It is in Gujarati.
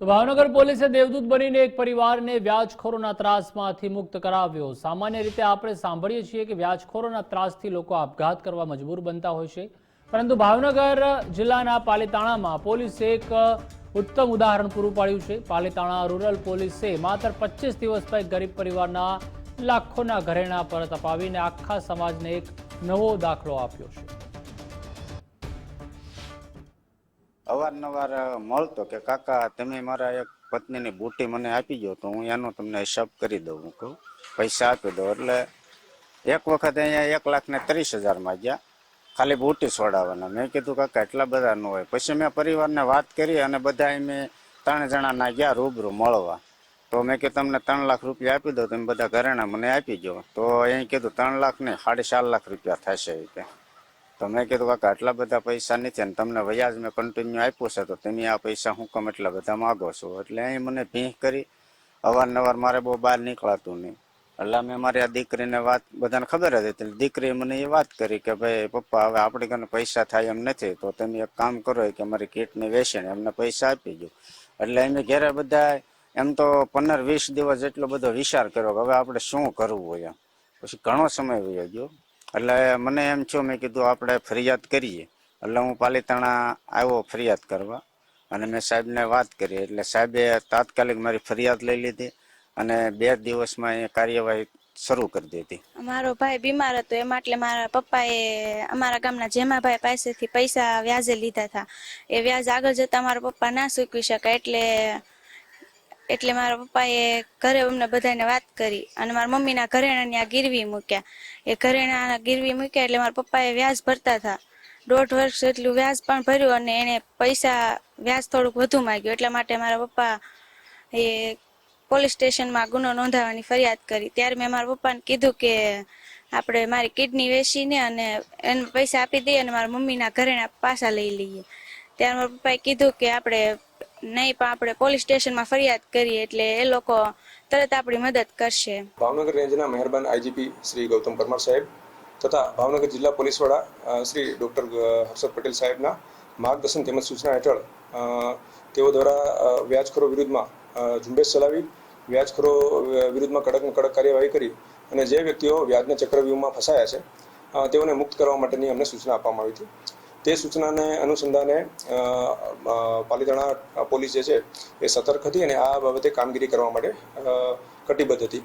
તો ભાવનગર પોલીસે દેવદૂત બનીને એક પરિવારને વ્યાજખોરોના ત્રાસમાંથી મુક્ત કરાવ્યો। સામાન્ય રીતે આપણે સાંભળીએ છીએ કે વ્યાજખોરોના ત્રાસથી લોકો આપઘાત કરવા મજબૂર બનતા હોય છે, પરંતુ ભાવનગર જિલ્લાના પાલીતાણામાં પોલીસે એક ઉત્તમ ઉદાહરણ પૂરું પાડ્યું છે। પાલીતાણા રૂરલ પોલીસે માત્ર 25 દિવસમાં એક ગરીબ પરિવારના લાખોના ઘરેણાં પરત અપાવીને આખા સમાજને એક નવો દાખલો આપ્યો છે। અવારનવાર મળતો કે કાકા તમે મારા એક પત્નીની બુટ્ટી મને આપી દો તો હું એનો તમને હિસાબ કરી દઉં, હું કહું પૈસા આપી દો। એટલે એક વખત અહીંયા 1,30,000 માંગ્યા ખાલી બુટ્ટી છોડાવવાના। મેં કીધું કાકા એટલા બધા ન હોય। પછી મેં પરિવારને વાત કરી અને બધા મેં 3 જણાના ગયા રૂબરૂ મળવા। તો મેં કીધું તમને 3 લાખ રૂપિયા આપી દો, તમે બધા ઘરેણા મને આપી દો। તો અહીં કીધું 3 લાખ નહીં 4.5 લાખ રૂપિયા થશે કે। તો મેં કીધું કાકા આટલા બધા પૈસા નથી ને તમને વ્યાજ મેં કન્ટિન્યુ આપ્યું છે, તો તમે આ પૈસા હું કેમ એટલા બધા માગો છો? એટલે અહીં મને ભીંહ કરી। અવારનવાર મારે બહુ બહાર નીકળાતું નહીં, એટલે મેં મારી આ દીકરીને વાત બધાને ખબર જ હતી। દીકરીએ મને એ વાત કરી કે ભાઈ પપ્પા હવે આપણી ઘરે પૈસા થાય એમ નથી, તો તમે એક કામ કરો કે મારી કીટને વેચીને એમને પૈસા આપી દો। એટલે અમે ઘેરે બધા એમ તો 15-20 દિવસ જેટલો બધો વિચાર કર્યો કે હવે આપણે શું કરવું હોય એમ। પછી ઘણો સમય વયો ગયો, એટલે મને એમ થયું મેં કીધું આપણે ફરિયાદ કરીએ। એટલે હું પાલીતાણા આવ્યો ફરિયાદ કરવા અને મેં સાહેબને વાત કરી। એટલે સાહેબે તાત્કાલિક મારી ફરિયાદ લઈ લીધી અને 2 દિવસમાં એ કાર્યવાહી શરૂ કરી દીધી। મારો ભાઈ બીમાર હતો, એ માટે મારા પપ્પાએ અમારા ગામના જેમાભાઈ પાસેથી પૈસા વ્યાજે લીધા હતા। એ વ્યાજ આગળ જતા મારા પપ્પા ના ચૂકવી શકાય, એટલે મારા પપ્પાએ ઘરે અમને બધાને વાત કરી અને મારા મમ્મીના ઘરેણાં ત્યાં ગીરવી મૂક્યા। એ ઘરેણાં ગીરવી મૂક્યા એટલે મારા પપ્પાએ વ્યાજ ભરતા હતા। 1.5 વર્ષ જેટલું વ્યાજ પણ ભર્યું અને એને પૈસા વ્યાજ થોડુંક વધુ માંગ્યું। એટલા માટે મારા પપ્પા એ પોલીસ સ્ટેશનમાં ગુનો નોંધાવવાની ફરિયાદ કરી। ત્યારે મેં મારા પપ્પાને કીધું કે આપણે મારી કિડની વેચીને અને એને પૈસા આપી દઈએ અને મારા મમ્મીના ઘરેણાં પાછા લઈ લઈએ। ત્યારે મારા પપ્પાએ કીધું કે આપણે નહીં, પણ આપણે પોલીસ સ્ટેશનમાં ફરિયાદ કરીએ એટલે એ લોકો તરત આપણી મદદ કરશે। ભાવનગર રેન્જના મહેરબાન આઈજીપી શ્રી ગૌતમ પરમાર સાહેબ તથા ભાવનગર જિલ્લા પોલીસ વડા શ્રી ડૉક્ટર હર્ષદ પટેલ સાહેબના માર્ગદર્શન તેમજ સૂચના હેઠળ તેઓ દ્વારા વ્યાજખોરો વિરુદ્ધમાં ઝુંબેશ ચલાવી વ્યાજખોરો વિરુદ્ધમાં કડકમાં કડક કાર્યવાહી કરી અને જે વ્યક્તિઓ વ્યાજના ચક્રવ્યૂહમાં ફસાયા છે તેઓને મુક્ત કરવા માટેની અમને સૂચના આપવામાં આવી હતી। તે સૂચનાને અનુસંધાને પાલીતાણા પોલીસ જે છે એ સતર્ક હતી અને આ બાબતે કામગીરી કરવા માટે કટિબદ્ધ હતી।